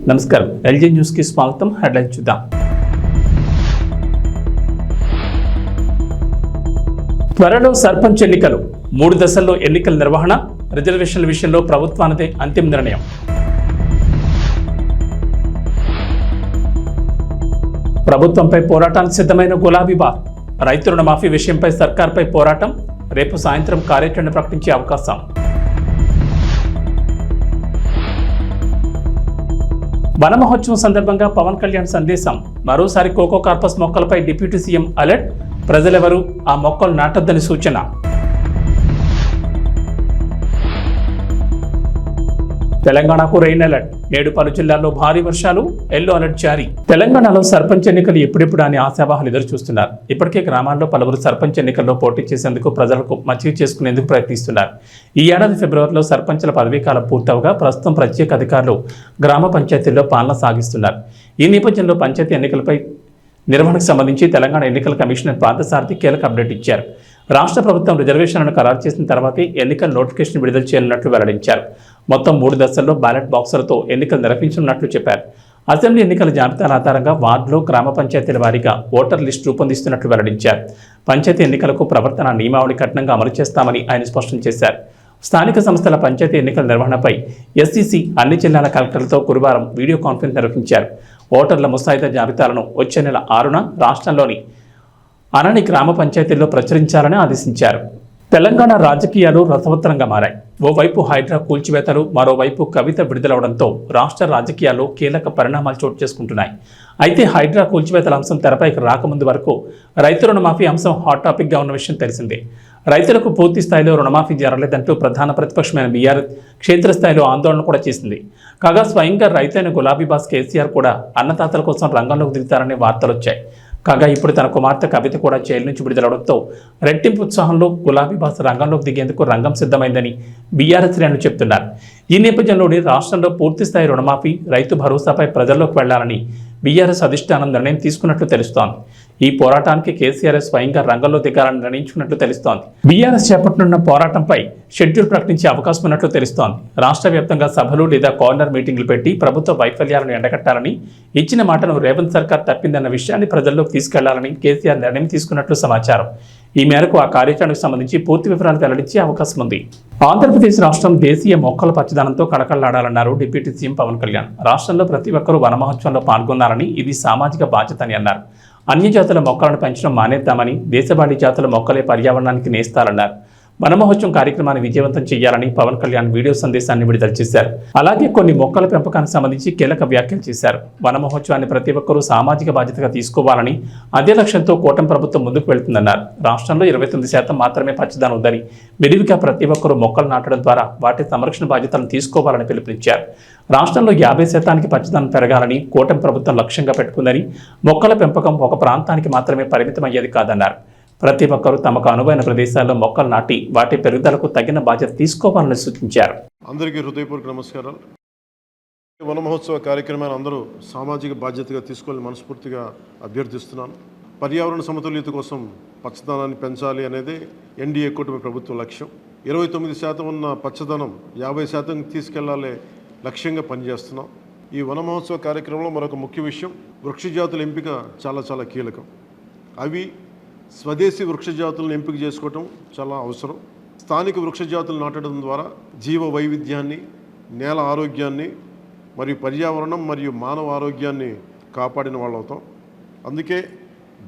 నమస్కారం, LG news కి స్వాగతం. హెడ్లైన్ చూద్దాం. త్వరలో సర్పంచ్ ఎన్నికలు, 3 దశల్లో ఎన్నికల నిర్వహణ, రిజర్వేషన్ల విషయంలో ప్రభుత్వానిదే అంతిమ నిర్ణయం. ప్రభుత్వంపై పోరాటానికి సిద్ధమైన గులాబీ బార్. రైతు రుణమాఫీ విషయంపై సర్కార్పై పోరాటం, రేపు సాయంత్రం కార్యాచరణ ప్రకటించే అవకాశం. వన మహోత్సవం సందర్భంగా పవన్ కళ్యాణ్ సందేశం. మరోసారి కోకో కార్పస్ మొక్కలపై డిప్యూటీ సీఎం అలర్ట్. ప్రజలెవరూ ఆ మొక్కలు నాటొద్దని సూచన. తెలంగాణకు రెయిన్ అలర్ట్. నేడు పలు జిల్లాల్లో భారీ వర్షాలు, ఎల్లో అలర్ట్ జారీ. తెలంగాణలో సర్పంచ్ ఎన్నికలు ఎప్పుడెప్పుడు అని ఆశావాహులు ఎదురు చూస్తున్నారు. ఇప్పటికే గ్రామాల్లో పలువురు సర్పంచ్ ఎన్నికల్లో పోటీ చేసేందుకు ప్రజలకు మచ్చిక చేసుకునేందుకు ప్రయత్నిస్తున్నారు. ఈ ఏడాది ఫిబ్రవరిలో సర్పంచ్ల పదవీకాలం పూర్తవగా ప్రస్తుతం ప్రత్యేక అధికారులు గ్రామ పంచాయతీల్లో పాలన సాగిస్తున్నారు. ఈ నేపథ్యంలో పంచాయతీ ఎన్నికలపై నిర్వహణకు సంబంధించి తెలంగాణ ఎన్నికల కమిషనర్ పార్థసారథి కీలక అప్డేట్ ఇచ్చారు. రాష్ట్ర ప్రభుత్వం రిజర్వేషన్లను ఖరారు చేసిన తర్వాతే ఎన్నికల నోటిఫికేషన్ విడుదల చేయనున్నట్లు వెల్లడించారు. మొత్తం 3 దశల్లో బ్యాలెట్ బాక్సులతో ఎన్నికలు నిర్వహించనున్నట్లు చెప్పారు. అసెంబ్లీ ఎన్నికల జాబితాల ఆధారంగా వార్డులో గ్రామ పంచాయతీల వారీగా ఓటర్ లిస్టు రూపొందిస్తున్నట్లు వెల్లడించారు. పంచాయతీ ఎన్నికలకు ప్రవర్తన నియమావళి కఠినంగా అమలు చేస్తామని ఆయన స్పష్టం చేశారు. స్థానిక సంస్థల పంచాయతీ ఎన్నికల నిర్వహణపై ఎస్సీసీ అన్ని జిల్లాల కలెక్టర్లతో గురువారం వీడియో కాన్ఫరెన్స్ నిర్వహించారు. ఓటర్ల ముసాయిదా జాబితాలను వచ్చే నెల 6న రాష్ట్రంలోని అనని గ్రామ పంచాయతీల్లో ప్రచురించాలని ఆదేశించారు. తెలంగాణ రాజకీయాలు రసవత్తరంగా మారాయి. ఓవైపు హైడ్రా కూల్చివేతలు, మరోవైపు కవిత విడుదలవడంతో రాష్ట్ర రాజకీయాల్లో కీలక పరిణామాలు చోటు చేసుకుంటున్నాయి. అయితే హైడ్రా కూల్చివేతల అంశం తెరపైకి రాకముందు వరకు రైతు రుణమాఫీ అంశం హాట్ టాపిక్గా ఉన్న విషయం తెలిసిందే. రైతులకు పూర్తి స్థాయిలో రుణమాఫీ జరగలేదంటూ ప్రధాన ప్రతిపక్షమైన బీఆర్ఎస్ క్షేత్రస్థాయిలో ఆందోళన కూడా చేసింది. కాగా స్వయంగా రైతైన గులాబీ బాస్ కేసీఆర్ కూడా అన్నదాతల కోసం రంగంలోకి దిగుతారనే వార్తలు వచ్చాయి. కాగా ఇప్పుడు తన కుమార్తె కవిత కూడా జైలు నుంచి విడుదలవడంతో రెట్టింపు ఉత్సాహంలో గులాబీ బాస్ రంగంలోకి దిగేందుకు రంగం సిద్ధమైందని బీఆర్ఎస్ శ్రేణులు చెబుతున్నారు. ఈ నేపథ్యంలోనే రాష్ట్రంలో పూర్తిస్థాయి రుణమాఫీ, రైతు భరోసాపై ప్రజల్లోకి వెళ్లాలని బీఆర్ఎస్ అధిష్టానం నిర్ణయం తీసుకున్నట్లు తెలుస్తోంది. ఈ పోరాటానికి కేసీఆర్ స్వయంగా రంగంలో దిగాలని నిర్ణయించుకున్నట్లు తెలుస్తోంది. బీఆర్ఎస్ చేపట్టనున్న పోరాటంపై షెడ్యూల్ ప్రకటించే అవకాశం ఉన్నట్లు తెలుస్తోంది. రాష్ట్ర వ్యాప్తంగా సభలు లేదా కార్నర్ మీటింగ్లు పెట్టి ప్రభుత్వ వైఫల్యాలను ఎండగట్టాలని, ఇచ్చిన మాటను రేవంత్ సర్కార్ తప్పిందన్న విషయాన్ని ప్రజల్లోకి తీసుకెళ్లాలని కేసీఆర్ నిర్ణయం తీసుకున్నట్లు సమాచారం. ఈ మేరకు ఆ కార్యాచరణకు సంబంధించి పూర్తి వివరాలు వెల్లడించే అవకాశం ఉంది. ఆంధ్రప్రదేశ్ రాష్ట్రం దేశీయ మొక్కల పచ్చదనంతో కళకళలాడాలన్నారు డిప్యూటీ సీఎం పవన్ కళ్యాణ్. రాష్ట్రంలో ప్రతి ఒక్కరూ వన మహోత్సవంలో పాల్గొన్నారని, ఇది సామాజిక బాధ్యత అని అన్నారు. అన్య జాతుల మొక్కలను పెంచడం మానేద్దామని, దేశవాళీ జాతుల మొక్కలే పర్యావరణానికి నేస్తారన్నారు. వన మహోత్సవం కార్యక్రమాన్ని విజయవంతం చేయాలని పవన్ కళ్యాణ్ వీడియో సందేశాన్ని విడుదల చేశారు. అలాగే కొన్ని మొక్కల పెంపకానికి సంబంధించి కీలక వ్యాఖ్యలు చేశారు. వన మహోత్సవాన్ని ప్రతి ఒక్కరూ సామాజిక బాధ్యతగా తీసుకోవాలని, అదే లక్ష్యంతో కూటమి ప్రభుత్వం ముందుకు వెళ్తుందన్నారు. రాష్ట్రంలో 29% మాత్రమే పచ్చదనం ఉందని, విరివిగా ప్రతి ఒక్కరూ మొక్కలు నాటడం ద్వారా వాటి సంరక్షణ బాధ్యతలను తీసుకోవాలని పిలుపునిచ్చారు. రాష్ట్రంలో 50% పచ్చదనం పెరగాలని కూటమి ప్రభుత్వం లక్ష్యంగా పెట్టుకుందని, మొక్కల పెంపకం ఒక ప్రాంతానికి మాత్రమే పరిమితమయ్యేది కాదన్నారు. ప్రతి ఒక్కరూ తమకు అనువైన ప్రదేశాల్లో మొక్కలు నాటి వాటి పెరుగుదలకు తగిన బాధ్యత తీసుకోవాలని సూచించారు. అందరికీ హృదయపూర్వక నమస్కారాలు. వన మహోత్సవ కార్యక్రమాన్ని అందరూ సామాజిక బాధ్యతగా తీసుకోవాలని మనస్ఫూర్తిగా అభ్యర్థిస్తున్నాను. పర్యావరణ సమతుల్యత కోసం పచ్చదనాన్ని పెంచాలి అనేది ఎన్డీఏ కూటమి ప్రభుత్వ లక్ష్యం. 29% ఉన్న పచ్చదనం 50% తీసుకెళ్లాలే లక్ష్యంగా పనిచేస్తున్నాం. ఈ వన మహోత్సవ కార్యక్రమంలో మరొక ముఖ్య విషయం, వృక్షజాతుల ఎంపిక చాలా కీలకం. అవి స్వదేశీ వృక్షజాతులను ఎంపిక చేసుకోవటం చాలా అవసరం. స్థానిక వృక్షజాతులు నాటడం ద్వారా జీవ వైవిధ్యాన్ని, నేల ఆరోగ్యాన్ని మరియు పర్యావరణం మరియు మానవ ఆరోగ్యాన్ని కాపాడిన వాళ్ళు అవుతాం. అందుకే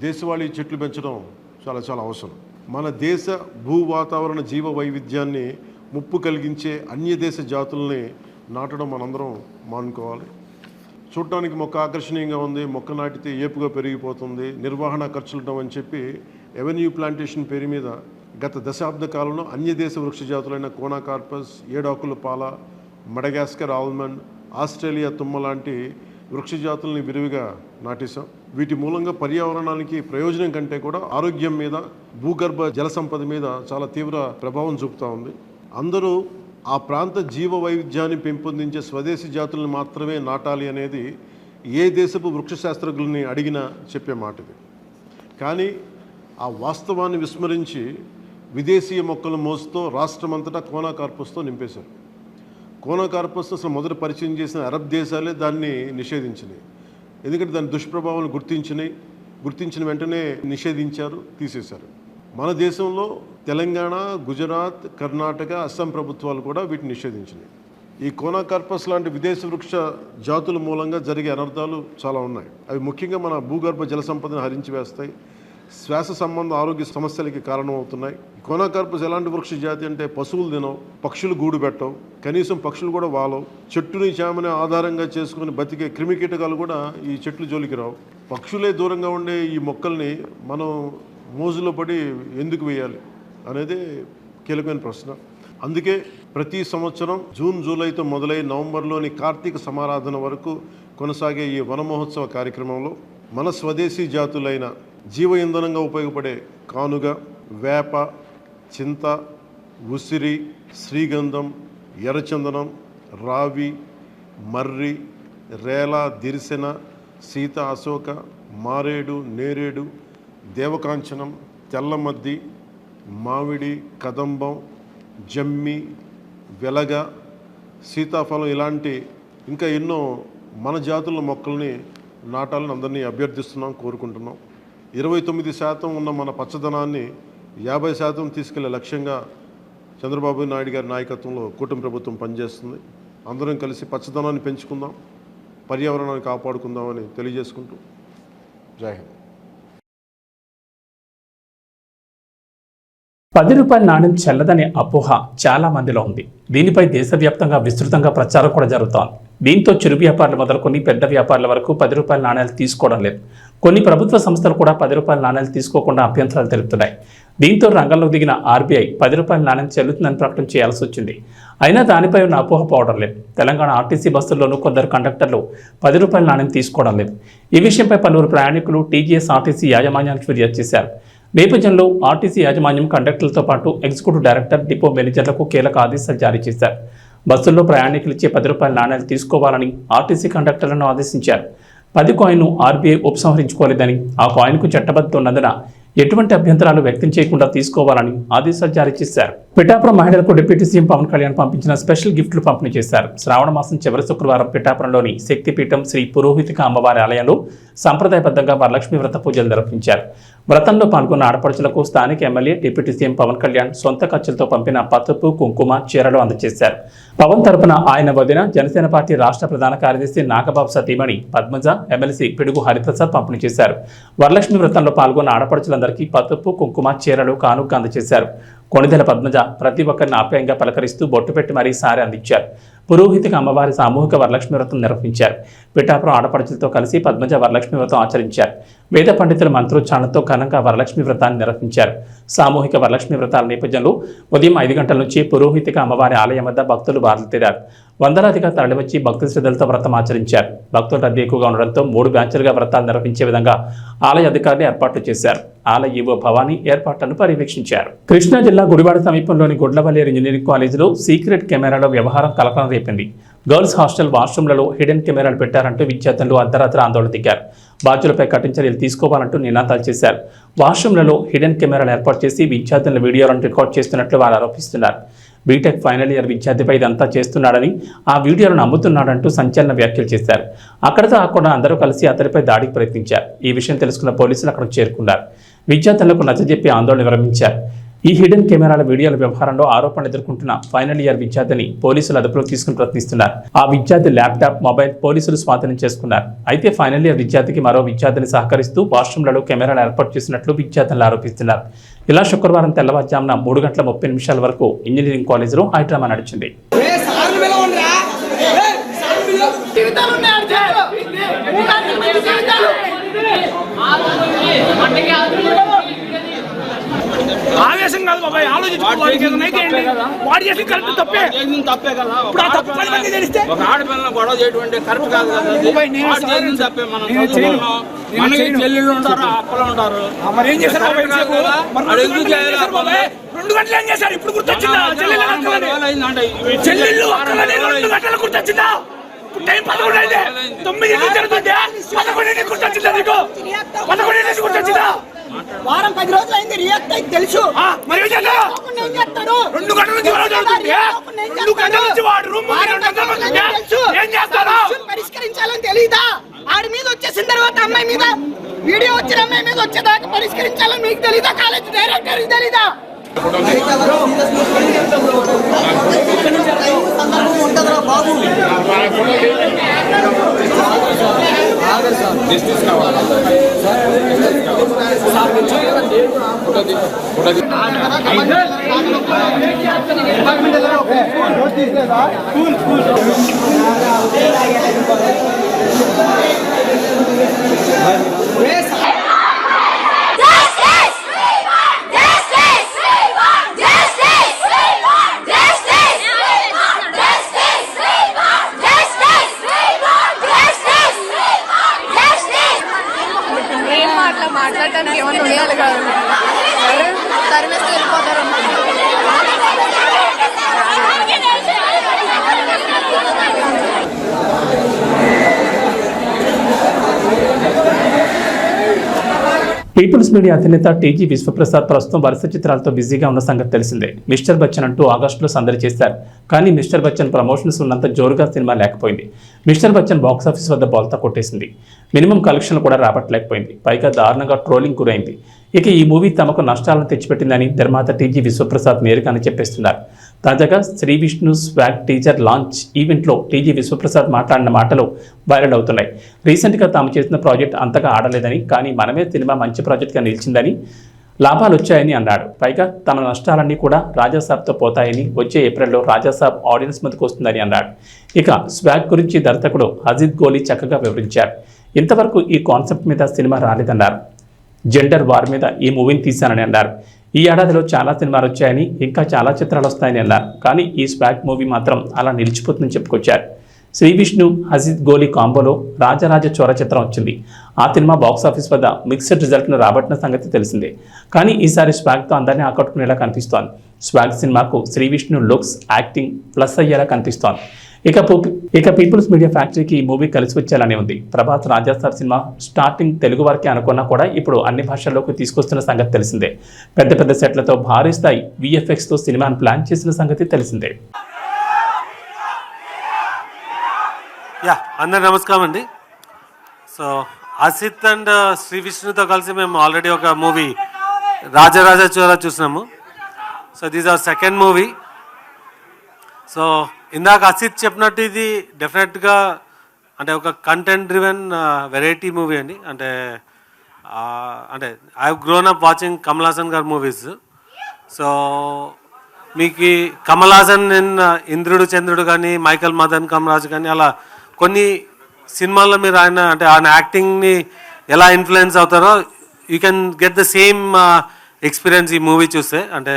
దేశవాళీ చెట్లు పెంచడం చాలా అవసరం. మన దేశ భూ వాతావరణ జీవ వైవిధ్యాన్ని ముప్పు కలిగించే అన్య దేశ జాతుల్ని నాటడం మనందరం మానుకోవాలి. చూడటానికి మొక్క ఆకర్షణీయంగా ఉంది, మొక్క నాటితే ఏపుగా పెరిగిపోతుంది, నిర్వహణ ఖర్చులుంటాం అని చెప్పి ఎవెన్యూ ప్లాంటేషన్ పేరు మీద గత దశాబ్ద కాలంలో అన్య దేశ వృక్ష జాతులైన కోనా కార్పస్, ఏడాకుల పాల, మడగాస్కర్ ఆల్మండ్, ఆస్ట్రేలియా తుమ్మ లాంటి వృక్ష జాతుల్ని విరివిగా నాటేశాం. వీటి మూలంగా పర్యావరణానికి ప్రయోజనం కంటే కూడా ఆరోగ్యం మీద, భూగర్భ జల సంపద మీద చాలా తీవ్ర ప్రభావం చూపుతూ ఉంది. అందరూ ఆ ప్రాంత జీవ వైవిధ్యాన్ని పెంపొందించే స్వదేశీ జాతులను మాత్రమే నాటాలి అనేది ఏ దేశపు వృక్ష శాస్త్రజ్ఞుల్ని అడిగినా చెప్పే మాట ఇది. కానీ ఆ వాస్తవాన్ని విస్మరించి విదేశీయ మొక్కల మోసుతో రాష్ట్రమంతటా కోనా కార్పస్తో నింపేశారు. కోనా కార్పస్ అసలు మొదట పరిచయం చేసిన అరబ్ దేశాలే దాన్ని నిషేధించినాయి. ఎందుకంటే దాని దుష్ప్రభావాలను గుర్తించిన వెంటనే నిషేధించారు, తీసేశారు. మన దేశంలో తెలంగాణ, గుజరాత్, కర్ణాటక, అస్సాం ప్రభుత్వాలు కూడా వీటిని నిషేధించినాయి. ఈ కోనా కార్పస్ లాంటి విదేశ వృక్ష జాతుల మూలంగా జరిగే అనర్థాలు చాలా ఉన్నాయి. అవి ముఖ్యంగా మన భూగర్భ జల సంపదను హరించి వేస్తాయి, శ్వాస సంబంధ ఆరోగ్య సమస్యలకి కారణమవుతున్నాయి. కోనా కార్పస్ ఎలాంటి వృక్ష జాతి అంటే పశువులు తినవు, పక్షులు గూడు పెట్టవు, కనీసం పక్షులు కూడా వాలవు, చెట్టుని చేమని ఆధారంగా చేసుకుని బతికే క్రిమికీటకాలు కూడా ఈ చెట్లు జోలికి రావు. పక్షులే దూరంగా ఉండే ఈ మొక్కల్ని మనం మోజులో పడి ఎందుకు వేయాలి అనేది కీలకమైన ప్రశ్న. అందుకే ప్రతి సంవత్సరం జూన్, జూలైతో మొదలై నవంబర్లోని కార్తీక సమారాధన వరకు కొనసాగే ఈ వన మహోత్సవ కార్యక్రమంలో మన స్వదేశీ జాతులైన జీవ ఇంధనంగా ఉపయోగపడే కానుగ, వేప, చింత, ఉసిరి, శ్రీగంధం, ఎర్రచందనం, రావి, మర్రి, రేల, దిరిసెన, సీత, అశోక, మారేడు, నేరేడు, దేవకాంచనం, తెల్లమద్ది, మామిడి, కదంబం, జమ్మి, వెలగ, సీతాఫలం ఇలాంటి ఇంకా ఎన్నో మన జాతుల మొక్కల్ని నాటాలని అందరినీ అభ్యర్థిస్తున్నాం, కోరుకుంటున్నాం. 29% ఉన్న మన పచ్చదనాన్ని 50% తీసుకెళ్లే లక్ష్యంగా చంద్రబాబు నాయుడు గారి నాయకత్వంలో కూటమి ప్రభుత్వం పనిచేస్తుంది. అందరం కలిసి పచ్చదనాన్ని పెంచుకుందాం, పర్యావరణాన్ని కాపాడుకుందామని తెలియజేసుకుంటూ జై హింద్. 10 రూపాయల నాణ్యం చెల్లదనే అపోహ చాలా మందిలో ఉంది. దీనిపై దేశవ్యాప్తంగా విస్తృతంగా ప్రచారం కూడా జరుగుతోంది. దీంతో చిరు వ్యాపారులు మొదలుకొని పెద్ద వ్యాపారుల వరకు 10 రూపాయల నాణ్యాలు తీసుకోవడం లేదు. కొన్ని ప్రభుత్వ సంస్థలు కూడా 10 రూపాయల నాణ్యాలు తీసుకోకుండా అభ్యంతరాలు తెలుపుతున్నాయి. దీంతో రంగంలో దిగిన ఆర్బీఐ 10 రూపాయల నాణ్యం చెల్లుతుందని ప్రకటన చేయాల్సి వచ్చింది. అయినా దానిపై ఉన్న అపోహ పోవడం లేదు. తెలంగాణ ఆర్టీసీ బస్సుల్లోనూ కొందరు కండక్టర్లు 10 రూపాయల నాణ్యం తీసుకోవడం లేదు. ఈ విషయంపై పలువురు ప్రయాణికులు టీజీఎస్ ఆర్టీసీ యాజమాన్యానికి ఫిర్యాదు చేశారు. నేపథ్యంలో ఆర్టీసీ యాజమాన్యం కండక్టర్లతో పాటు ఎగ్జిక్యూటివ్ డైరెక్టర్, డిపో మేనేజర్లకు కీలక ఆదేశాలు జారీ చేశారు. బస్సుల్లో ప్రయాణికులు ఇచ్చే 10 రూపాయల నాణ్యాలు తీసుకోవాలని ఆర్టీసీ కండక్టర్లను ఆదేశించారు. 10 కాయిన్ను ఆర్బీఐ ఉపసంహరించుకోలేదని, ఆ కాయిన్కు చట్టబద్ధత ఉన్నందున ఎటువంటి అభ్యంతరాలు వ్యక్తం చేయకుండా తీసుకోవాలని ఆదేశాలు జారీ చేశారు. పిఠాపురం మహిళలకు డిప్యూటీ సీఎం పవన్ కళ్యాణ్ పంపించిన స్పెషల్ గిఫ్ట్లు పంపిణీ చేశారు. శ్రావణ మాసం చివరి శుక్రవారం పిఠాపురంలోని శక్తిపీఠం శ్రీ పురోహితిక అమ్మవారి ఆలయంలో సంప్రదాయబద్ధంగా వరలక్ష్మి వ్రత పూజలు నిర్వహించారు. వ్రతంలో పాల్గొన్న ఆడపడుచులకు స్థానిక MLA, deputy CM Pawan Kalyan సొంత ఖర్చులతో పంపిన పసుపు, కుంకుమ, చీరలు అందజేశారు. పవన్ తరపున ఆయన వదిన జనసేన పార్టీ రాష్ట్ర ప్రధాన కార్యదర్శి నాగబాబు సతీమణి పద్మజ, ఎమ్మెల్సీ పిడుగు హరిప్రసాద్ పంపిణీ చేశారు. వరలక్ష్మి వ్రతంలో పాల్గొన్న ఆడపడుచులందరికీ పసుపు, కుంకుమ, చీరలు కానుక అందజేశారు. కొణిదెల పద్మజ ప్రతి ఒక్కరిని ఆప్యాయంగా పలకరిస్తూ బొట్టు పెట్టి మరీ సారి అందించారు. పురోహితిక అమ్మవారి సామూహిక వరలక్ష్మి వ్రతం నిర్వహించారు. పిఠాపురం ఆడపడుచులతో కలిసి పద్మజ వరలక్ష్మి వ్రతం ఆచరించారు. వేద పండితుల మంత్రోచ్చారణతో ఘనంగా వరలక్ష్మి వ్రతాన్ని నిర్వహించారు. సామూహిక వరలక్ష్మి వ్రతాల నేపథ్యంలో ఉదయం 5 గంటల నుంచి పురోహితిక అమ్మవారి ఆలయం వద్ద భక్తులు బారులుతీరారు. వందలాదిగా తరలివచ్చి భక్తి శ్రద్ధలతో వ్రతం ఆచరించారు. భక్తుల రద్దీ ఎక్కువగా ఉండడంతో 3 బ్యాచ్లుగా వ్రతాలు నిర్వహించే విధంగా ఆలయ అధికారులు ఏర్పాట్లు చేశారు. ఆలయ ఈవో భవానీ ఏర్పాట్లను పర్యవేక్షించారు. కృష్ణా జిల్లా గుడివాడ సమీపంలోని గుడ్లవల్లేరు ఇంజనీరింగ్ కాలేజీలో సీక్రెట్ కెమెరాల వ్యవహారం కలకలం రేపింది. గర్ల్స్ హాస్టల్ వాష్రూమ్లలో హిడెన్ కెమెరాలు పెట్టారంటూ విద్యార్థులు అర్ధరాత్రి ఆందోళన దిగారు. బాధ్యులపై కఠిన చర్యలు తీసుకోవాలంటూ నినాదాలు చేశారు. వాష్రూమ్లలో హిడెన్ కెమెరాలు ఏర్పాటు చేసి విద్యార్థుల వీడియోలను రికార్డ్ చేస్తున్నట్లు వారు ఆరోపిస్తున్నారు. బీటెక్ ఫైనల్ ఇయర్ విద్యార్థిపై ఇదంతా చేస్తున్నాడని, ఆ వీడియోలను అమ్ముతున్నాడంటూ సంచలన వ్యాఖ్యలు చేశారు. అక్కడితో ఆకుండా అందరూ కలిసి అతడిపై దాడికి ప్రయత్నించారు. ఈ విషయం తెలుసుకున్న పోలీసులు అక్కడికి చేరుకున్నారు. విద్యార్థులకు నచ్చజెప్పి ఆందోళన విరమించారు. ఈ హిడెన్ కెమెరాల వీడియోల వ్యవహారంలో ఆరోపణలు ఎదుర్కొంటున్న ఫైనల్ ఇయర్ విద్యార్థిని పోలీసులు అదుపులోకి తీసుకుని ప్రయత్నిస్తున్నారు. ఆ విద్యార్థి ల్యాప్టాప్, మొబైల్ పోలీసులు స్వాధీనం చేసుకున్నారు. అయితే ఫైనల్ ఇయర్ విద్యార్థికి మరో విద్యార్థిని సహకరిస్తూ వాష్రూమ్లలో కెమెరాలు ఏర్పాటు చేసినట్లు విద్యార్థులు ఆరోపిస్తున్నారు. ఇలా శుక్రవారం తెల్లవారుజామున 3:30 వరకు ఇంజనీరింగ్ కాలేజీలో హైడ్రామా నడిచింది. ఆవేశం కాదు బాబాయ్, ఆలోచించుకోవాలి. వాడు చేసి కరెక్ట్ తప్పే కదా. ఇప్పుడు ఆ తప్పు 10 మంది తెలిస్తే ఒక ఆడపిల్లలు గొడవ చేయటువంటి కరెక్ట్ కాదు కదా. తప్పే. మనకి చెల్లెళ్ళు ఉంటారు, అప్పలు ఉంటారు. మరి ఏం చేశారు? 2 గంటలు ఏం చేశారు? ఇప్పుడు గుర్తొచ్చిందా? చెల్లెళ్ళు 2 గంటలు గుర్తొచ్చిందా? టైం 11 అయితే 9 జరుగుతుంటే 11 గుర్తొచ్చిందా నీకు? 11 గుర్తొచ్చిందా? వారం 10 రోజులు అయింది రియాక్ట్ అయితే తెలుసు. మరి ఏం చేస్తావు? 2 గంటల నుంచి వాడు జరుగుతుంది. 2 గంటల నుంచి వాడు రూమ్ ఏం చేస్తాడు? పరిష్కరించాలని తెలీదా? ఆడి మీద వచ్చేసిన తర్వాత అమ్మాయి మీద వీడియో వచ్చిన అమ్మాయి మీద వచ్చేదాకా పరిష్కరించాలని మీకు తెలీదా? కాలేజ్ డైరెక్టర్ తెలీదా? మాట్లాడటానికి ఏమన్నా ఉండాలి కాదు, తరిమేసి వెళ్ళిపోతారు. పీపుల్స్ మీడియా అధినేత టీజీ విశ్వప్రసాద్ ప్రస్తుతం వరుస చిత్రాలతో బిజీగా ఉన్న సంగతి తెలిసిందే. మిస్టర్ బచ్చన్ అంటూ ఆగస్టులో సందడి చేశారు. కానీ మిస్టర్ బచ్చన్ ప్రమోషన్స్ ఉన్నంత జోరుగా సినిమా లేకపోయింది. మిస్టర్ బచ్చన్ బాక్సాఫీస్ వద్ద బోల్తా కొట్టేసింది. మినిమం కలెక్షన్లు కూడా రాబట్టలేకపోయింది. పైగా దారుణంగా ట్రోలింగ్ గురైంది. ఇక ఈ మూవీ తమకు నష్టాలను తెచ్చిపెట్టిందని నిర్మాత టీజీ విశ్వప్రసాద్ నేరుగానే చెప్పేస్తున్నారు. తాజాగా Sree Vishnu Swag teaser launch ఈవెంట్లో టీజీ విశ్వప్రసాద్ మాట్లాడిన మాటలు వైరల్ అవుతున్నాయి. రీసెంట్గా తాము చేసిన ప్రాజెక్ట్ అంతగా ఆడలేదని, కానీ మనమే సినిమా మంచి ప్రాజెక్ట్గా నిలిచిందని, లాభాలు వచ్చాయని అన్నాడు. పైగా తమ నష్టాలన్నీ కూడా రాజాసాబ్తో పోతాయని, వచ్చే ఏప్రిల్లో రాజాసాబ్ ఆడియన్స్ ముందుకు వస్తుందని అన్నాడు. ఇక స్వాగ్ గురించి దర్శకుడు అజిత్ గోలీ చక్కగా వివరించారు. ఇంతవరకు ఈ కాన్సెప్ట్ మీద సినిమా రాలేదన్నారు. జెండర్ వార్ మీద ఈ మూవీని తీశానని అన్నారు. ఈ ఏడాదిలో చాలా సినిమాలు వచ్చాయని, ఇంకా చాలా చిత్రాలు వస్తాయని అన్నారు. కానీ ఈ స్వాగ్ మూవీ మాత్రం అలా నిలిచిపోతుందని చెప్పుకొచ్చారు. శ్రీ విష్ణు అజిత్ గోలీ కాంబోలో రాజరాజ చోర చిత్రం వచ్చింది. ఆ సినిమా బాక్సాఫీస్ వద్ద మిక్స్డ్ రిజల్ట్ను రాబట్టిన సంగతి తెలిసిందే. కానీ ఈసారి స్వాగ్తో అందరినీ ఆకట్టుకునేలా కనిపిస్తోంది. స్వాగ్ సినిమాకు Sree Vishnu looks, acting plus అయ్యేలా కనిపిస్తోంది. ఇక పీపుల్స్ మీడియా ఫ్యాక్టరీకి ఈ మూవీ కలిసి వచ్చేలానే ఉంది. ప్రభాస్ రాజాసాబ్ సినిమా స్టార్టింగ్ తెలుగు వారికి అనుకున్నా కూడా ఇప్పుడు అన్ని భాషల్లోకి తీసుకొస్తున్న సంగతి తెలిసిందే. పెద్ద పెద్ద సెట్లతో భారీ స్థాయి VFXతో సినిమాను ప్లాన్ చేసిన సంగతి తెలిసిందే. అందరు నమస్కారం అండి. సో అసిత్ అండ్ శ్రీ విష్ణుతో కలిసి మేము ఆల్రెడీ ఒక మూవీ రాజరాజ చోర చూసినాము. So this our second movie. So ఇందాక అసిత్ చెప్పినట్టు ఇది డెఫినెట్గా అంటే ఒక కంటెంట్ డ్రివెన్ వెరైటీ మూవీ అండి. అంటే I have grown up watching Kamal Haasan గారి మూవీస్. సో మీకు కమల్ హాసన్ ఇంద్రుడు చంద్రుడు కానీ, మైకల్ మదన్ కమరాజ్ కానీ, అలా కొన్ని సినిమాల్లో మీరు ఆయన యాక్టింగ్ని ఎలా ఇన్ఫ్లుయెన్స్ అవుతారో you can get the same experience ఈ మూవీ చూస్తే. అంటే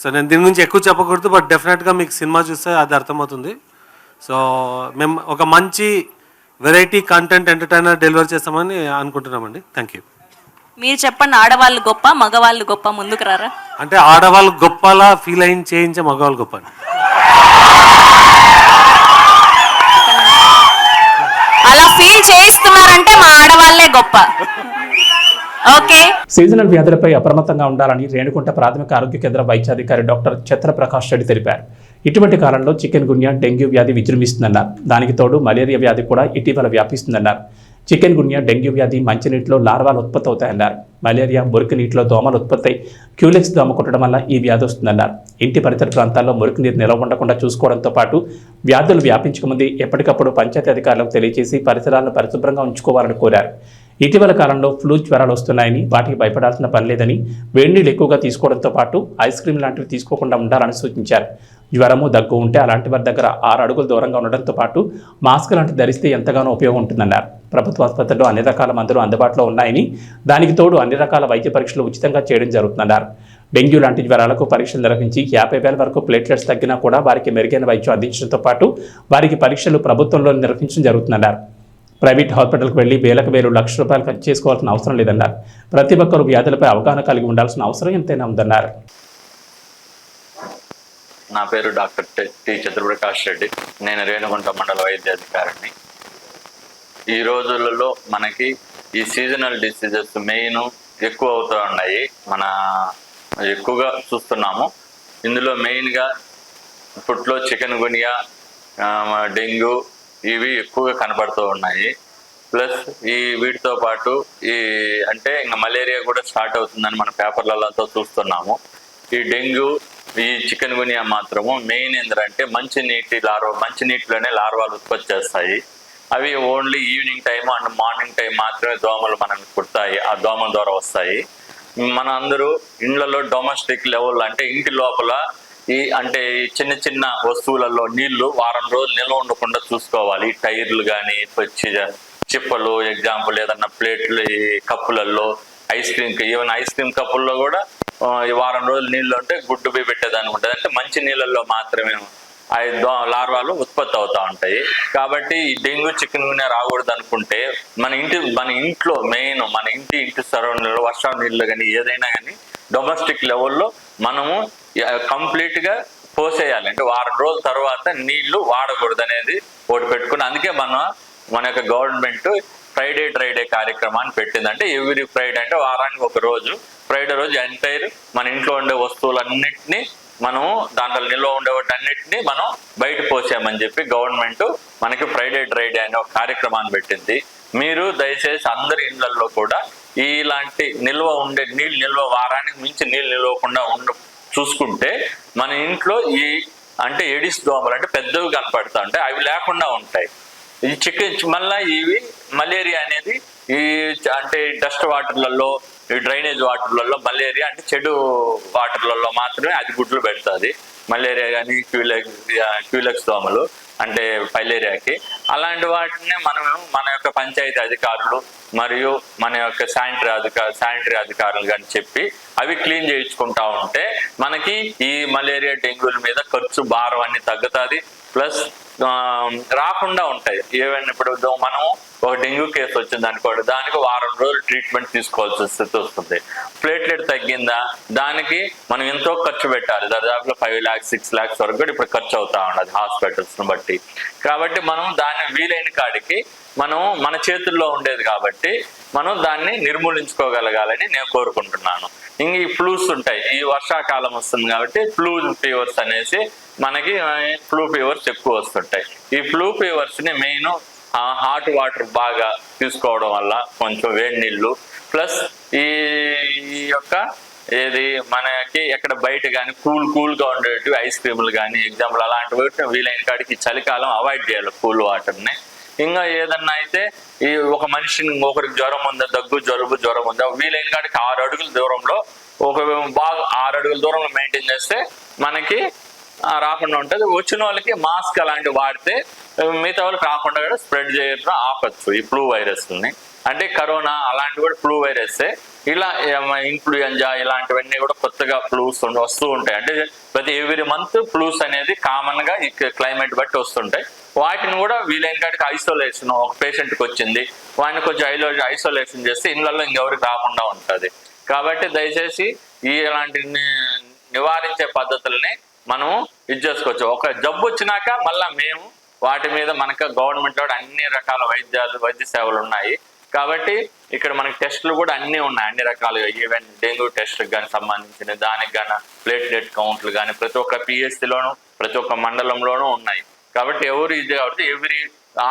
సో నేను దీని గురించి ఎక్కువ చెప్పకూడదు, బట్ డెఫినెట్గా మీకు సినిమా చూస్తే అది అర్థమవుతుంది. సో మేము ఒక మంచి వెరైటీ కంటెంట్ ఎంటర్టైనర్ డెలివర్ చేస్తామని అనుకుంటున్నామండి. Thank you. మీరు చెప్పండి, ఆడవాళ్ళు గొప్ప మగవాళ్ళు గొప్ప, ముందుకు రారా? అంటే ఆడవాళ్ళు గొప్పలా ఫీల్ అయిన చేయించే మగవాళ్ళు గొప్ప. అలా ఫీల్ చేస్తున్నారంటే మా ఆడవాళ్లే గొప్ప. ఓకే. సీజనల్ వ్యాధులపై అప్రమత్తంగా ఉండాలని రేణుగుంట ప్రాథమిక ఆరోగ్య కేంద్ర వైద్యాధికారి డాక్టర్ ఛత్రప్రకాష్ రెడ్డి తెలిపారు. ఇటువంటి కాలంలో చికెన్ గున్యా, డెంగ్యూ వ్యాధి విజృంభిస్తుందన్నారు. దానికి తోడు మలేరియా వ్యాధి కూడా ఇటీవల వ్యాపిస్తుందన్నారు. చికెన్ గున్యా, డెంగ్యూ వ్యాధి మంచినీటిలో లార్వాలు ఉత్పత్తి అవుతాయన్నారు. మలేరియా మురికి నీటిలో దోమలు ఉత్పత్తి క్యూలెక్స్ దోమ కొట్టడం వల్ల ఈ వ్యాధి వస్తుందన్నారు. ఇంటి పరిసర ప్రాంతాల్లో మురికి నీరు నిల్వ ఉండకుండా చూసుకోవడంతో పాటు వ్యాధులు వ్యాపించకముందే ఎప్పటికప్పుడు పంచాయతీ అధికారులకు తెలియజేసి పరిసరాలను పరిశుభ్రంగా ఉంచుకోవాలని కోరారు. ఇటీవల కాలంలో ఫ్లూ జ్వరాలు వస్తున్నాయని, వాటికి భయపడాల్సిన పని లేదని, వేడి నీళ్ళు ఎక్కువగా తీసుకోవడంతో పాటు ఐస్ క్రీమ్ లాంటివి తీసుకోకుండా ఉండాలని సూచించారు. జ్వరము, దగ్గు ఉంటే అలాంటి వారి దగ్గర 6 అడుగులు దూరంగా ఉండడంతో పాటు మాస్క్ లాంటివి ధరిస్తే ఎంతగానో ఉపయోగం ఉంటుందన్నారు. ప్రభుత్వ ఆసుపత్రుల్లో అన్ని రకాల మందులు అందుబాటులో ఉన్నాయని, దానికి తోడు అన్ని రకాల వైద్య పరీక్షలు ఉచితంగా చేయడం జరుగుతుందన్నారు. డెంగ్యూ లాంటి జ్వరాలకు పరీక్షలు నిర్వహించి 50,000 వరకు ప్లేట్లెట్స్ తగ్గినా కూడా వారికి మెరుగైన వైద్యం అందించడంతో పాటు వారికి పరీక్షలు ప్రభుత్వంలో నిర్వహించడం జరుగుతుందన్నారు. ప్రైవేట్ హాస్పిటల్కి వెళ్లి వేలకు వేలు లక్ష రూపాయలు ఖర్చు చేసుకోవాల్సిన అవసరం లేదన్నారు. ప్రతి ఒక్కరూ వ్యాధులపై అవగాహన కలిగి ఉండాల్సిన అవసరం ఎంతైనా ఉందన్నారు. నా పేరు డాక్టర్ టి చంద్రప్రకాష్ రెడ్డి. నేను రేణుగుంట మండల వైద్యాధికారిని. ఈ రోజులలో మనకి ఈ సీజనల్ డిసీజెస్ మెయిన్ ఎక్కువ అవుతూ ఉన్నాయి, మన ఎక్కువగా చూస్తున్నాము. ఇందులో మెయిన్గా ఇప్పట్లో చికెన్ గునియా, డెంగ్యూ ఇవి ఎక్కువగా కనబడుతూ ఉన్నాయి. ప్లస్ వీటితో పాటు అంటే ఇంకా మలేరియా కూడా స్టార్ట్ అవుతుందని మన పేపర్లలో చూస్తున్నాము. ఈ డెంగ్యూ, ఈ చికెన్ గునియా మాత్రము మెయిన్ ఏంటంటే మంచినీటిలోనే లార్వాలు ఉత్పత్తి చేస్తాయి. అవి only evening time and morning time మాత్రమే దోమలు మనల్ని కుడతాయి, ఆ దోమల ద్వారా వస్తాయి. మన అందరూ ఇళ్లలో డొమెస్టిక్ లెవెల్ అంటే ఇంటి లోపల అంటే చిన్న చిన్న వస్తువులలో నీళ్లు వారం రోజులు నిల్వ ఉండకుండా చూసుకోవాలి. టైర్లు కానీ, చిప్పలు, ఎగ్జాంపుల్ ఏదన్నా ప్లేట్లు, కప్పులలో ఈవెన్ ఐస్ క్రీమ్ కప్పుల్లో కూడా వారం రోజులు నీళ్ళు ఉంటే గుడ్డు పోయి పెట్టేదాన్ని ఉంటుంది. అంటే మంచి నీళ్ళల్లో మాత్రమే లార్వాలు ఉత్పత్తి అవుతూ ఉంటాయి. కాబట్టి ఈ డెంగ్యూ, చికెన్ గున్యా రాకూడదు అనుకుంటే మన ఇంట్లో మెయిన్ మన ఇంటి సరౌండింగ్లో వర్షం నీళ్ళు కానీ ఏదైనా కానీ డొమెస్టిక్ లెవెల్లో మనము కంప్లీట్గా పోసేయాలి. అంటే వారం రోజుల తర్వాత నీళ్లు వాడకూడదు అనేది ఒకటి పెట్టుకుని, అందుకే మన యొక్క గవర్నమెంట్ ఫ్రైడే డ్రైడే కార్యక్రమాన్ని పెట్టింది. అంటే ఎవ్రీ ఫ్రైడే అంటే వారానికి ఒక రోజు, ఫ్రైడే రోజు ఎంటైర్ మన ఇంట్లో ఉండే వస్తువులన్నింటినీ మనము దాంట్లో నిల్వ ఉండే వాటన్నిటిని మనం బయట పోసామని చెప్పి గవర్నమెంట్ మనకి ఫ్రైడే డ్రైడే అనే ఒక కార్యక్రమాన్ని పెట్టింది. మీరు దయచేసి అందరి ఇళ్లలో కూడా ఇలాంటి నిల్వ వారానికి మించి నీళ్ళు నిల్వకుండా చూసుకుంటే మన ఇంట్లో అంటే ఎడిస్ దోమలు అంటే పెద్దవి కనపడతా ఉంటాయి, అవి లేకుండా ఉంటాయి. ఈ మళ్ళీ మలేరియా అనేది అంటే డస్ట్ వాటర్లలో, ఈ డ్రైనేజ్ వాటర్లలో మలేరియా అంటే చెడు వాటర్లలో మాత్రమే అది గుడ్లు పెడుతుంది. మలేరియా కానీ క్యూలెక్స్ దోమలు అంటే ఫైలేరియాకి. అలాంటి వాటిని మన యొక్క పంచాయతీ అధికారులు మరియు మన యొక్క శానిటరీ అధికారులు కానీ చెప్పి అవి క్లీన్ చేయించుకుంటా ఉంటే మనకి ఈ మలేరియా, డెంగ్యూల మీద ఖర్చు భారం అన్ని తగ్గుతుంది. ప్లస్ రాకుండా ఉంటాయి. ఈవెన్ ఇప్పుడు మనం ఒక డెంగ్యూ కేసు వచ్చింది అనుకోండి, దానికి వారం రోజులు ట్రీట్మెంట్ తీసుకోవాల్సిన స్థితి వస్తుంది. ప్లేట్లెట్ తగ్గిందా, దానికి మనం ఎంతో ఖర్చు పెట్టాలి. దాదాపులో 5 lakhs 6 lakhs వరకు కూడా ఇప్పుడు ఖర్చు అవుతా ఉన్నది హాస్పిటల్స్ని బట్టి. కాబట్టి మనం దాన్ని వీలైన కాడికి మన చేతుల్లో ఉండేది కాబట్టి మనం దాన్ని నిర్మూలించుకోగలగాలని నేను కోరుకుంటున్నాను. ఇంక ఈ ఫ్లూస్ ఉంటాయి, ఈ వర్షాకాలం వస్తుంది కాబట్టి ఫ్లూ ఫీవర్స్ అనేసి మనకి ఫ్లూ ఫీవర్స్ ఎక్కువ వస్తుంటాయి. ఈ ఫ్లూ ఫీవర్స్ని మెయిన్ హాట్ వాటర్ బాగా తీసుకోవడం వల్ల, కొంచెం వేడి నీళ్ళు, ప్లస్ ఈ యొక్క మనకి ఎక్కడ బయట కానీ కూల్గా ఉండేటివి ఐస్ క్రీములు కానీ ఎగ్జాంపుల్ అలాంటివి వీలైన కాడికి చలికాలం అవాయిడ్ చేయాలి కూల్ వాటర్ని. ఇంకా ఏదన్నా అయితే ఒక మనిషిని ఒకరికి జ్వరం ఉందా, దగ్గు జ్వరం ఉందా, వీలైన కాడికి 6 అడుగుల దూరంలో బాగా 6 అడుగుల దూరంలో మెయింటైన్ చేస్తే మనకి రాకుండా ఉంటుంది. వచ్చిన వాళ్ళకి మాస్క్ అలాంటివి వాడితే మిగతా వాళ్ళకి రాకుండా కూడా స్ప్రెడ్ చేయడం ఆపచ్చు ఈ ఫ్లూ వైరస్ని. అంటే కరోనా అలాంటివి కూడా ఫ్లూ వైరస్సే. ఇలా ఇన్ఫ్లుయెంజా ఇలాంటివన్నీ కూడా కొత్తగా ఫ్లూస్ వస్తూ ఉంటాయి. అంటే ప్రతి ఎవ్రీ మంత్ ఫ్లూస్ అనేది కామన్గా ఈ క్లైమేట్ బట్టి వస్తుంటాయి. వాటిని కూడా వీలైన కాడికి ఐసోలేషన్, ఒక పేషెంట్కి వచ్చింది వాడిని కొంచెం ఐసోలేషన్ చేస్తే ఇళ్ళల్లో ఇంకెవరికి రాకుండా ఉంటుంది. కాబట్టి దయచేసి ఇలాంటి నివారించే పద్ధతుల్ని మనం చేసుకోవచ్చు. ఒక జబ్బు వచ్చినాక మళ్ళీ మేము వాటి మీద మనకు గవర్నమెంట్ అన్ని రకాల వైద్య సేవలు ఉన్నాయి. కాబట్టి ఇక్కడ మనకి టెస్టులు కూడా అన్నీ ఉన్నాయి, అన్ని రకాలుగా. ఈవెన్ డెంగ్యూ టెస్ట్కి కానీ సంబంధించిన దానికి కానీ ప్లేట్లెట్ కౌంట్లు కానీ ప్రతి ఒక్క పిఎస్సిలోను ప్రతి ఒక్క మండలంలోనూ ఉన్నాయి. కాబట్టి కాబట్టి ఎవ్రీ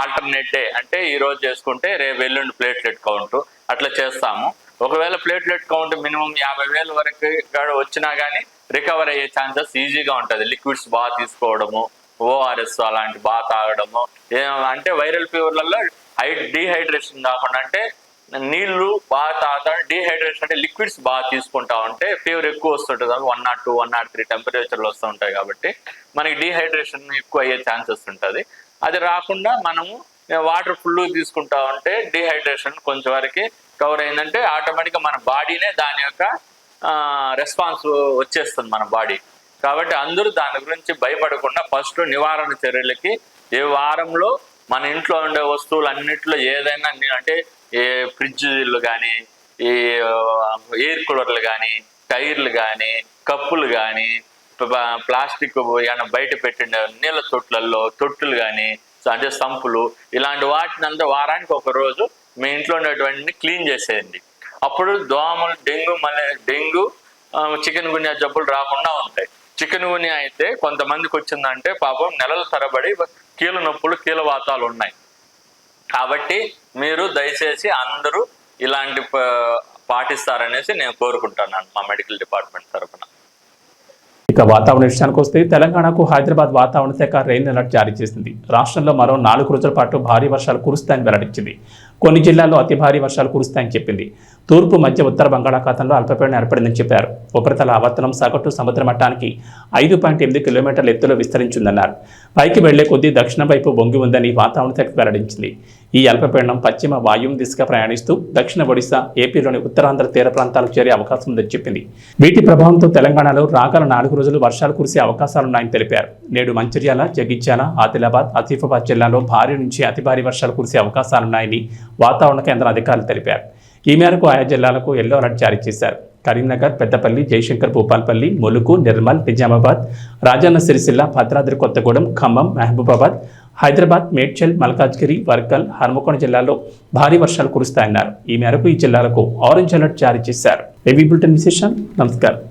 ఆల్టర్నేట్ డే అంటే ఈ రోజు చేసుకుంటే రేపు ఎల్లుండి ప్లేట్లెట్ కౌంట్ అట్లా చేస్తాము. ఒకవేళ ప్లేట్లెట్ కౌంట్ మినిమం 50,000 వరకు వచ్చినా కానీ రికవర్ అయ్యే ఛాన్సెస్ ఈజీగా ఉంటుంది. లిక్విడ్స్ బాగా తీసుకోవడము, ఓఆర్ఎస్ అలాంటి బాగా తాగడము. అంటే వైరల్ ఫీవర్లలో డీహైడ్రేషన్ కాకుండా అంటే నీళ్లు బాగా తాగుతాం, డీహైడ్రేషన్ అంటే లిక్విడ్స్ బాగా తీసుకుంటా ఉంటే ఫీవర్ ఎక్కువ వస్తుంటుంది. 102, 103 టెంపరేచర్లు వస్తూ ఉంటాయి. కాబట్టి మనకి డీహైడ్రేషన్ ఎక్కువ అయ్యే ఛాన్సెస్ ఉంటుంది. అది రాకుండా మనము వాటర్ ఫుల్ తీసుకుంటా ఉంటే డీహైడ్రేషన్ కొంచెం వరకు కవర్ అయిందంటే ఆటోమేటిక్గా మన బాడీనే దాని యొక్క రెస్పాన్స్ వచ్చేస్తుంది మన బాడీ. కాబట్టి అందరూ దాని గురించి భయపడకుండా ఫస్ట్ నివారణ చర్యలకి ఏ వారంలో మన ఇంట్లో ఉండే వస్తువులు అన్నింటిలో ఏదైనా అంటే ఫ్రిడ్జ్లు కానీ, ఈ ఎయిర్ కూలర్లు కానీ, టైర్లు కానీ, కప్పులు కానీ, ప్లాస్టిక్ ఏమైనా బయట పెట్టిన నీళ్ళ తొట్టులు కానీ అంటే సంపులు ఇలాంటి వాటిని అంతా వారానికి ఒక రోజు మీ ఇంట్లో ఉండేటువంటి క్లీన్ చేసేయండి. అప్పుడు దోమలు, డెంగ్యూ, చికెన్ గున్యా జబ్బులు రాకుండా ఉంటాయి. చికెన్ గున్యా అయితే కొంతమందికి వచ్చిందంటే పాపం నెలల తరబడి కీళ్ళ నొప్పులు, కీళ్ళవాతాలు ఉన్నాయి. కాబట్టి మీరు దయచేసి అందరూ ఇలాంటి పాటిస్తారనేసి నేను కోరుకుంటున్నాను మా మెడికల్ డిపార్ట్మెంట్ తరఫున. ఇక వాతావరణ విషయానికి వస్తే తెలంగాణకు హైదరాబాద్ వాతావరణ శాఖ రెయిన్ అలర్ట్ జారీ చేసింది. రాష్ట్రంలో మరో 4 రోజుల పాటు భారీ వర్షాలు కురుస్తాయని వెల్లడించింది. కొన్ని జిల్లాల్లో అతి భారీ వర్షాలు కురుస్తాయని చెప్పింది. తూర్పు మధ్య ఉత్తర బంగాళాఖాతంలో అల్పపీడనం ఏర్పడిందని చెప్పారు. ఉపరితల ఆవర్తనం సగటు సముద్ర మట్టానికి 5.8 కిలోమీటర్ల ఎత్తులో విస్తరించిందన్నారు. పైకి వెళ్లే కొద్దీ దక్షిణ వైపు బొంగి ఉందని వాతావరణ శాఖ వెల్లడించింది. ఈ అల్పపీడనం పశ్చిమ వాయుం దిశగా ప్రయాణిస్తూ దక్షిణ ఒడిశా, ఏపీలోని ఉత్తరాంధ్ర తీర ప్రాంతాలకు చేరే అవకాశం ఉందని చెప్పింది. వీటి ప్రభావంతో తెలంగాణలో రాగల 4 రోజులు వర్షాలు కురిసే అవకాశాలున్నాయని తెలిపారు. నేడు మంచిర్యాల, జగిత్యాల, ఆదిలాబాద్, ఆసిఫాబాద్ జిల్లాలో భారీ నుంచి అతి భారీ వర్షాలు కురిసే అవకాశాలున్నాయని వాతావరణ కేంద్ర అధికారులు తెలిపారు. ఈ మేరకు ఆయా జిల్లాలకు ఎల్లో అలర్ట్ జారీ చేశారు. కరీంనగర్, పెద్దపల్లి, జయశంకర్, భూపాల్పల్లి, ములుగు, నిర్మల్, నిజామాబాద్, రాజన్న సిరిసిల్ల, భద్రాద్రి కొత్తగూడెం, ఖమ్మం, మహబూబాబాద్, హైదరాబాద్, మేడ్చల్, మల్కాజ్గిరి, వర్గల్, హన్మకొండ జిల్లాల్లో భారీ వర్షాలు కురుస్తాయన్నారు. ఈ మేరకు ఈ జిల్లాలకు ఆరెంజ్ అలర్ట్ జారీ చేశారు. ఏబీ బులెటిన్ విశేషం. నమస్కారం.